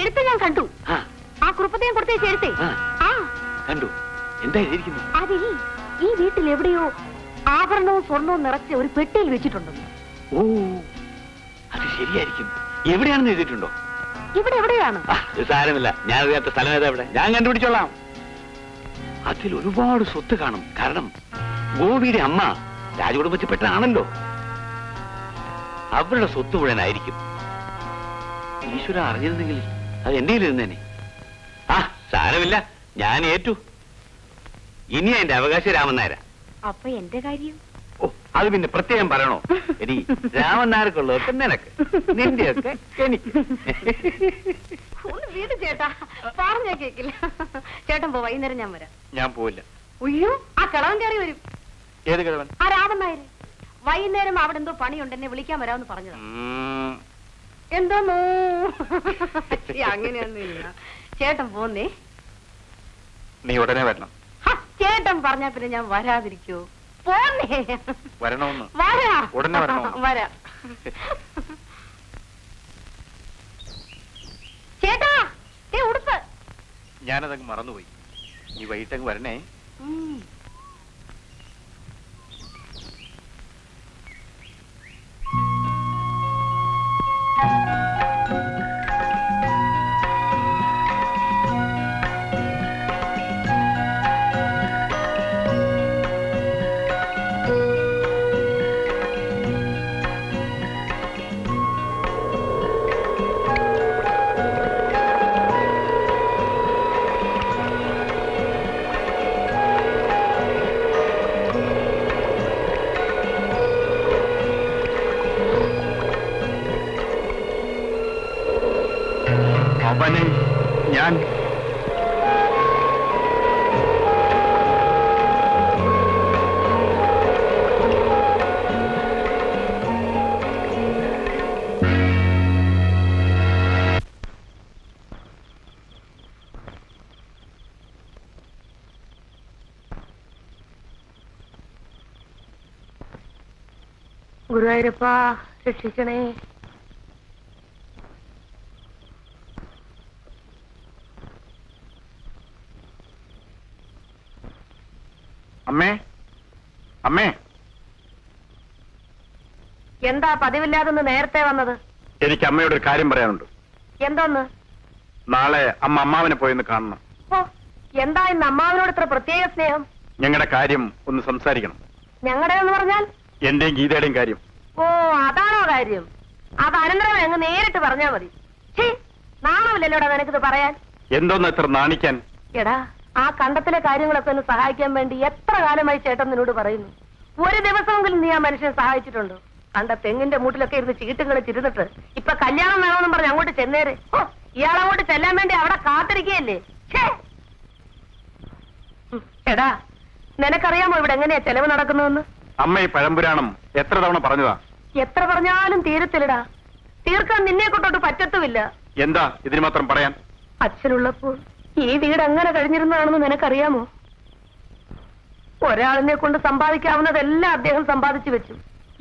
എഴുത്ത് ഞാൻ കണ്ടു. ആ കുറിപ്പത്തെ ഞാൻ കൊടുത്തേച്ച് എഴുത്തേ കണ്ടു. എന്താ എഴുതിയിരിക്കുന്നു? അതിൽ ഈ വീട്ടിൽ എവിടെയോ ആഭരണവും സ്വർണവും നിറച്ച ഒരു പെട്ടിയിൽ വെച്ചിട്ടുണ്ടെന്ന്. ഓ, അത് ശരിയായിരിക്കും. എവിടെയാണെന്ന് എഴുതിയിട്ടുണ്ടോ? ഇവിടെ എവിടെയാണ്? സാരമില്ല, ഞാൻ അറിയാത്ത സ്ഥലം ഏതാ ഇവിടെ, ഞാൻ കണ്ടുപിടിച്ചോളാം. അതിൽ ഒരുപാട് സ്വത്ത് കാണും. കാരണം ഗോപിയുടെ അമ്മ രാജകുടുംബത്തിൽപ്പെട്ടതാണല്ലോ. അവരുടെ സ്വത്ത് മുഴുവനായിരിക്കും. ഈശ്വര അറിഞ്ഞിരുന്നെങ്കിൽ അത് എന്റെ ഇരുന്നേനെ. സാരമില്ല, ഞാൻ ഏറ്റു. ഇനി എന്റെ അവകാശം രാമൻ നായരാ. അപ്പൊ എന്റെ കാര്യം? ഓ, അത് പിന്നെ പ്രത്യേകം പറയണോ? ഇനി രാമൻ നായർക്കുള്ളതൊക്കെ നിനക്ക്, നിന്റെയൊക്കെ എനിക്ക്. ഒന്ന് വീട് ചേട്ടാ, പറഞ്ഞാ കേക്കില്ല. ചേട്ടൻ പോ, വൈകുന്നേരം ഞാൻ വരാം. ഞാൻ പോവില്ല. ഉയ്യോ, ആ കിളവൻ കയറി വരും. ഏത് കിളവൻ? ആ രാമൻ നായര്. വൈകുന്നേരം അവിടെ എന്തോ പണിയുണ്ട്, എന്നെ വിളിക്കാൻ വരാമെന്ന് പറഞ്ഞതാ. എന്തോന്നോ അങ്ങനെയൊന്നുമില്ല. ചേട്ടൻ പോന്നേ. നീ ഉടനെ വരണം. ചേട്ടൻ പറഞ്ഞാ പിന്നെ ഞാൻ വരാതിരിക്കോ? പോന്നേ. വരണമെന്ന്? വരാ, ഉടനെ വരണം. വരാ. ചേട്ടാ, ഉടുപ്പ്. ഞാനതങ്ങ് മറന്നുപോയി. നീ വൈകിട്ടങ്ങ് വരണേ. അവനെ ഞാൻ ഗുരുവായൂരപ്പ രക്ഷിക്കണേ. അമ്മേ, അമ്മേ. എന്താ പതിവില്ലാതെന്ന് നേരത്തെ വന്നത്? എനിക്ക് അമ്മയോട് ഒരു കാര്യം പറയാനുണ്ട്. എന്തോന്ന്? നാളെ അമ്മ അമ്മാവനെ പോയെന്ന് കാണണം. ഓ, എന്താ ഇന്ന് അമ്മാവനോട് ഇത്ര പ്രത്യേക സ്നേഹം? ഞങ്ങളുടെ കാര്യം ഒന്ന് സംസാരിക്കണം. ഞങ്ങളുടെ എന്ന് പറഞ്ഞാൽ? എന്റെയും ഗീതയുടെയും കാര്യം. ഓ, അതാണോ കാര്യം? അത് അനന്തരം അങ്ങ് നേരിട്ട് പറഞ്ഞാ മതി. നാണമില്ലല്ലോടാ നിനക്കിത് പറയാൻ. എന്തോന്ന് എത്ര നാണിക്കാൻ? എടാ, ആ കണ്ടത്തിലെ കാര്യങ്ങളൊക്കെ ഒന്ന് സഹായിക്കാൻ വേണ്ടി എത്ര കാലമായി ചേട്ടൻ നിന്നോട് പറയുന്നു. ഒരു ദിവസമെങ്കിലും നീ ആ മനുഷ്യനെ സഹായിച്ചിട്ടുണ്ടോ? കണ്ട തെങ്ങിന്റെ മൂട്ടിലൊക്കെ ഇരുന്ന് ചീട്ടും കളിച്ചിരുന്നിട്ട് ഇപ്പൊ കല്യാണം വേണമെന്നും പറഞ്ഞ് അങ്ങോട്ട് ചെന്നേരെ. ഓ, ഇയാളങ്ങോട്ട് ചെല്ലാൻ വേണ്ടി അവിടെ കാത്തിരിക്കുകയല്ലേ. എടാ, നിനക്കറിയാമോ ഇവിടെ എങ്ങനെയാ ചെലവ് നടക്കുന്നതെന്ന്? അമ്മ ഈ പഴംപുരാണം എത്ര തവണ പറഞ്ഞതാ? എത്ര പറഞ്ഞാലും തീരത്തില്ലടാ. തീർക്കാൻ നിന്നെ കൊണ്ടോട്ട് പറ്റത്തുമില്ല. എന്താ ഇതിന് മാത്രം പറയാൻ? അച്ഛനുള്ളപ്പോൾ ഈ വീട് എങ്ങനെ കഴിഞ്ഞിരുന്നതാണെന്ന് നിനക്കറിയാമോ? ഒരാളിനെ കൊണ്ട് സമ്പാദിക്കാവുന്നതെല്ലാം അദ്ദേഹം സമ്പാദിച്ചു വെച്ചു.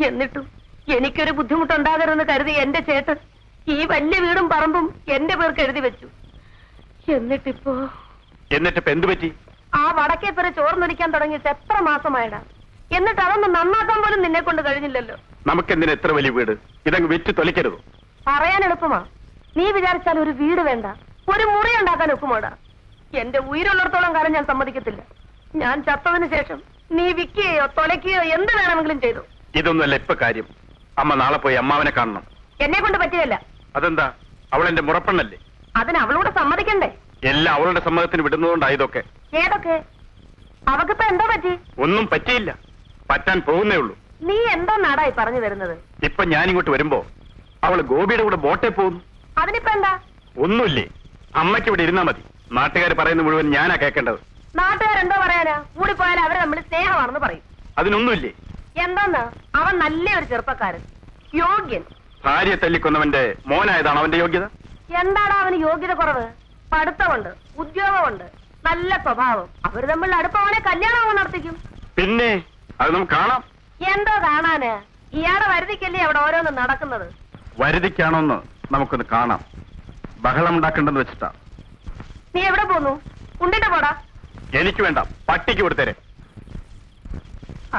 എന്നിട്ടും എനിക്കൊരു ബുദ്ധിമുട്ടുണ്ടാകരുതെന്ന് കരുതി എന്റെ ചേട്ടൻ ഈ വലിയ വീടും പറമ്പും എന്റെ പേർക്ക് എഴുതി വെച്ചു. എന്നിട്ടിപ്പോ എന്ത് പറ്റി? ആ വടക്കേ പേര് ചോർന്നൊലിക്കാൻ തുടങ്ങിയിട്ട് എത്ര മാസമായടാ. എന്നിട്ട് അതൊന്നും നന്നാക്കാൻ പോലും നിന്നെ കൊണ്ട് കഴിഞ്ഞില്ലല്ലോ. നമുക്കെന്തിനാ എത്ര വലിയ വീട്? ഇതങ്ങ് വിറ്റ് തൊലിക്കരുത്. പറയാൻ എളുപ്പമാ. നീ വിചാരിച്ചാൽ ഒരു വീട് വേണ്ട, ഒരു മുറി ഉണ്ടാക്കാൻ ഒക്കുമോടാ? എന്റെ ഉയരുള്ളിടത്തോളം കാലം ഞാൻ സമ്മതിക്കത്തില്ല. ഞാൻ ചത്തതിന് ശേഷം നീ വിൽക്കുകയോ തൊലയ്ക്കുകയോ എന്ത് വേണമെങ്കിലും ചെയ്തു. ഇതൊന്നുമല്ല ഇപ്പൊ കാര്യം. അമ്മ നാളെ പോയി അമ്മാവനെ കാണണം. എന്നെ കൊണ്ട് പറ്റിയല്ല. അതെന്താ? അവൾ എന്റെ മുറപ്പെണ്ണല്ലേ? അതിന് അവളോട് സമ്മതിക്കണ്ടേ? എല്ലാം അവളുടെ സമ്മതത്തിന് വിടുന്നതുകൊണ്ടായതൊക്കെ. ഏതൊക്കെ? അവക്കിപ്പോ എന്താ പറ്റി? ഒന്നും പറ്റിയില്ല, പറ്റാൻ പോകുന്നേ ഉള്ളൂ. നീ എന്താ നാടായി പറഞ്ഞു വരുന്നത്? ഇപ്പൊ ഞാനിങ്ങോട്ട് വരുമ്പോ അവള് ഗോപിയുടെ കൂടെ ബോട്ടേ പോകുന്നു. അതിനിപ്പോ എന്താ? ഒന്നുമില്ലേ, അമ്മയ്ക്ക് ഇവിടെ ഇരുന്നാ മതി. നാട്ടുകാർ പറയുന്ന മുഴുവൻ ഞാനാ കേൾക്കേണ്ടത്. നാട്ടുകാരെന്തോ പറയാനാ? കൂടിപ്പോയാൽ അവര് നമ്മൾ സ്നേഹമാണെന്ന് പറയും. അതിനൊന്നുമില്ലേ? എന്താന്ന്? അവൻ നല്ലൊരു ചെറുപ്പക്കാരൻ, യോഗ്യൻ. ഭാര്യയെ തല്ലിക്കൊന്നവന്റെ മോനായതാണ് അവന്റെ യോഗ്യത. എന്താണ് അവന് യോഗ്യത കുറവ്? പഠിത്തമുണ്ട്, ഉദ്യോഗമുണ്ട്, നല്ല സ്വഭാവം. അവര് തമ്മിൽ അടുപ്പവനെ കല്യാണം നടത്തിക്കും. പിന്നെ അത് നമുക്ക് കാണാം. എന്തോ കാണാന്? ഇയാളെ വരുതിക്കല്ലേ അവിടെ ഓരോന്നും നടക്കുന്നത്. വരുതിക്കാണോന്ന് നമുക്കൊന്ന് കാണാം. ബഹളം ഉണ്ടാക്കണ്ടെന്ന് വെച്ചിട്ടാ. നീ എവിടെ പോന്നു? ഉണ്ടിട്ട് പോടാ. എനിക്ക് വേണ്ട, പട്ടിക്ക് കൊടുത്തേരെ.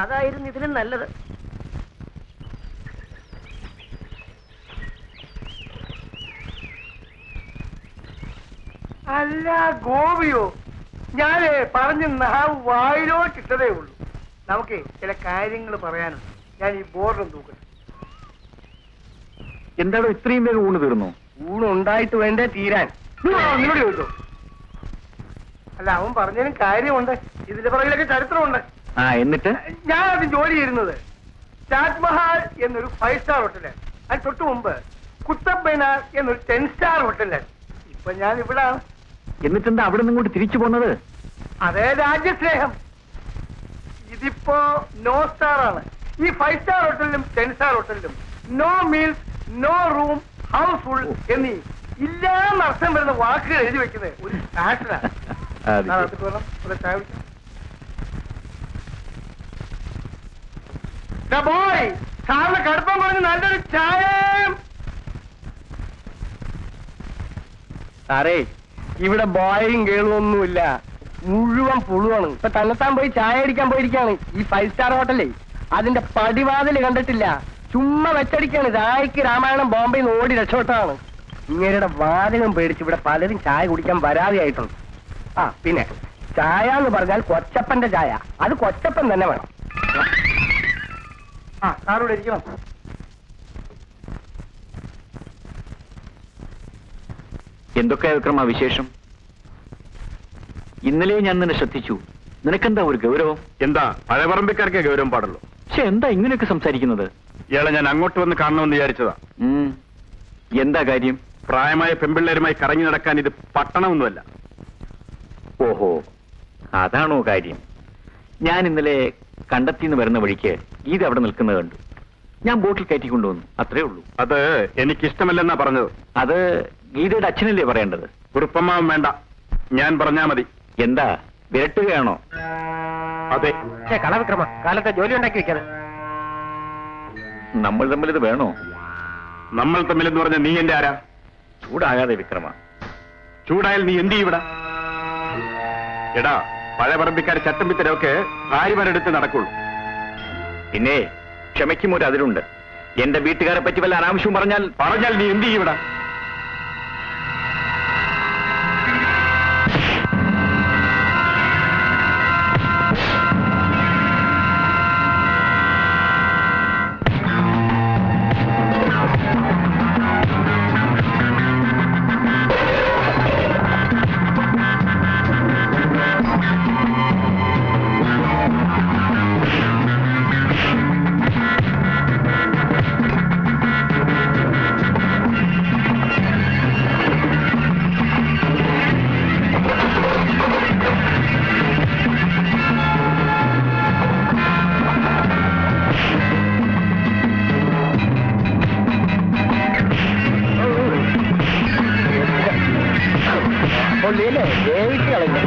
അതായിരുന്നു ഇതിലും നല്ലത്. അല്ല ഗോപിയോ, ഞാനേ പറഞ്ഞ് വായിലോട്ട് ഇട്ടതേ ഉള്ളൂ. നമുക്ക് ചില കാര്യങ്ങൾ പറയാനുണ്ട്. ഞാൻ ഈ ബോർഡും തൂക്കട്ടെ. എന്താണോ ഇത്രയും വേഗം ഊണ് തീർന്നു? ഊണുണ്ടായിട്ട് വേണ്ടേ തീരാൻ? നിന്നോട് ചോദിച്ചോ? അല്ല, അവൻ പറഞ്ഞതിനും കാര്യമുണ്ട്. ഇതിന്റെ പുറകിലൊക്കെ ചരിത്രമുണ്ട്. എന്നിട്ട് ഞാൻ ആദ്യം ജോലി ചെയ്യുന്നത് താജ്മഹൽ എന്നൊരു 5 സ്റ്റാർ ഹോട്ടലാണ്. അതിന് തൊട്ട് മുമ്പ് കുത്തബ് മിനാർ എന്നൊരു 10 സ്റ്റാർ ഹോട്ടലാണ്. ഇപ്പൊ ഞാൻ ഇവിടാണ്. എന്നിട്ടെന്താ അവിടെ നിന്ന് ഇങ്ങോട്ട് തിരിച്ചു പോന്നത്? അതേ രാജ്യസ്നേഹം. ഇതിപ്പോ നോ സ്റ്റാർ ആണ്. ഈ 5 സ്റ്റാർ ഹോട്ടലിലും 10 സ്റ്റാർ ഹോട്ടലിലും no meals, no room, house full എന്നീ ഇല്ലാന്നർത്ഥം വരുന്ന വാക്കുകൾ എഴുതി വെക്കുന്നത് ഒരു ഫാഷനാണ്. ബോയ്, സാറിന് കടുപ്പം പറഞ്ഞ് നല്ലൊരു ചായ. സാറേ, ഇവിടെ ബോയും കേളും ഒന്നുമില്ല, മുഴുവൻ പുളുവാണ്. ഇപ്പൊ തന്നെത്താൻ പോയി ചായ അടിക്കാൻ പോയിരിക്കാണ്. ഈ 5 സ്റ്റാർ ഹോട്ടലേ അതിന്റെ പടിവാതിൽ കണ്ടിട്ടില്ല, ചുമ്മാ വെച്ചടിക്കാണ്. ചായക്ക് രാമായണം ബോംബെയിൽ നിന്ന് ഓടി രക്ഷപ്പെട്ടതാണ്. ഇങ്ങനെയുടെ വാതിലും പേടിച്ച് ഇവിടെ പലരും ചായ കുടിക്കാൻ വരാതെയായിട്ടുണ്ട്. പിന്നെ ചായ എന്ന് പറഞ്ഞാൽ കൊച്ചപ്പന്റെ ചായ, അത് കൊച്ചപ്പൻ തന്നെ വേണം. സാറിവിടെ ഇരിക്കണം. എന്തൊക്കെയാ വിക്രമ വിശേഷം? ഇന്നലെ ഞാൻ നിന്നെ ശ്രദ്ധിച്ചു. നിനക്കെന്താ ഒരു ഗൗരവം? എന്താ പഴപറമ്പിക്കാർക്കേ ഗൗരവം പാടുള്ളൂ. പക്ഷെ എന്താ ഇങ്ങനെയൊക്കെ സംസാരിക്കുന്നത്? ഇയാളെ ഞാൻ അങ്ങോട്ട് വന്ന് കാണണമെന്ന് വിചാരിച്ചതാ. എന്താ കാര്യം? പ്രായമായ പെമ്പിള്ളേരുമായി കറങ്ങി നടക്കാൻ ഇത് പട്ടണമൊന്നുമല്ല. ഓഹോ, അതാണോ കാര്യം? ഞാൻ ഇന്നലെ കണ്ടെത്തിന്ന് വരുന്ന വഴിക്ക് ഗീത അവിടെ നിൽക്കുന്നത് കണ്ടു. ഞാൻ ബോട്ടിൽ കയറ്റിക്കൊണ്ടുവന്നു, അത്രേ ഉള്ളൂ. അത് എനിക്കിഷ്ടമല്ലെന്നാ പറഞ്ഞത്. അത് ഗീതയുടെ അച്ഛനല്ലേ പറയേണ്ടത്? കുറുപ്പമ്മാവൻ വേണ്ട, ഞാൻ പറഞ്ഞാ മതി. എന്താ വിരട്ടുകയാണോ? അതെ. കളവിക്രമ, കാലത്തെ ജോലി ഉണ്ടാക്കി വെക്കാതെ. നമ്മൾ തമ്മിൽ ഇത് വേണോ? നമ്മൾ തമ്മിലെന്ന് പറഞ്ഞ നീ എന്റെ ആരാ? ചൂടാകാതെ വിക്രമ. ചൂടായാൽ നീ എന്ത് ചെയ്യൂടാ? എടാ, പഴപറമ്പിക്കാർ ചട്ടം പിത്തരമൊക്കെ ഭാര്യമാരെടുത്ത് നടക്കുള്ളൂ. പിന്നെ ക്ഷമയ്ക്കും ഒരു അതിലുണ്ട്. എന്റെ വീട്ടുകാരെ പറ്റി വല്ല അനാവശ്യവും പറഞ്ഞാൽ നീ എന്ത് ചെയ്യൂടാ? വേവിച്ച് കളഞ്ഞു.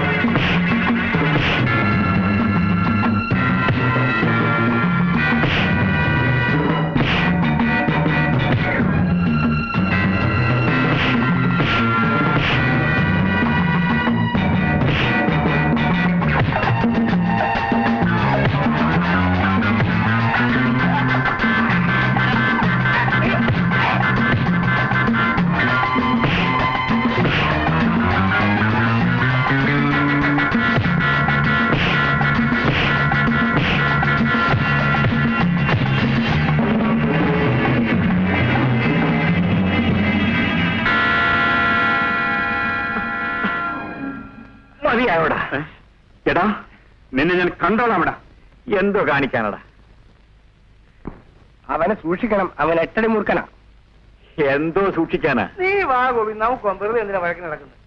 മതിയായോടാ? എടാ, നിന്നെ ഞാൻ കണ്ടോളാമടാ. എന്തോ കാണിക്കാനടാ? അവനെ സൂക്ഷിക്കണം, അവൻ എട്ടടി മുറുക്കനാ. എന്തോ സൂക്ഷിക്കാനാ? നീ വാ ഗോപി, നമുക്ക് വെറുതെ എന്തിനാ വഴക്ക് നടക്കുന്നത്?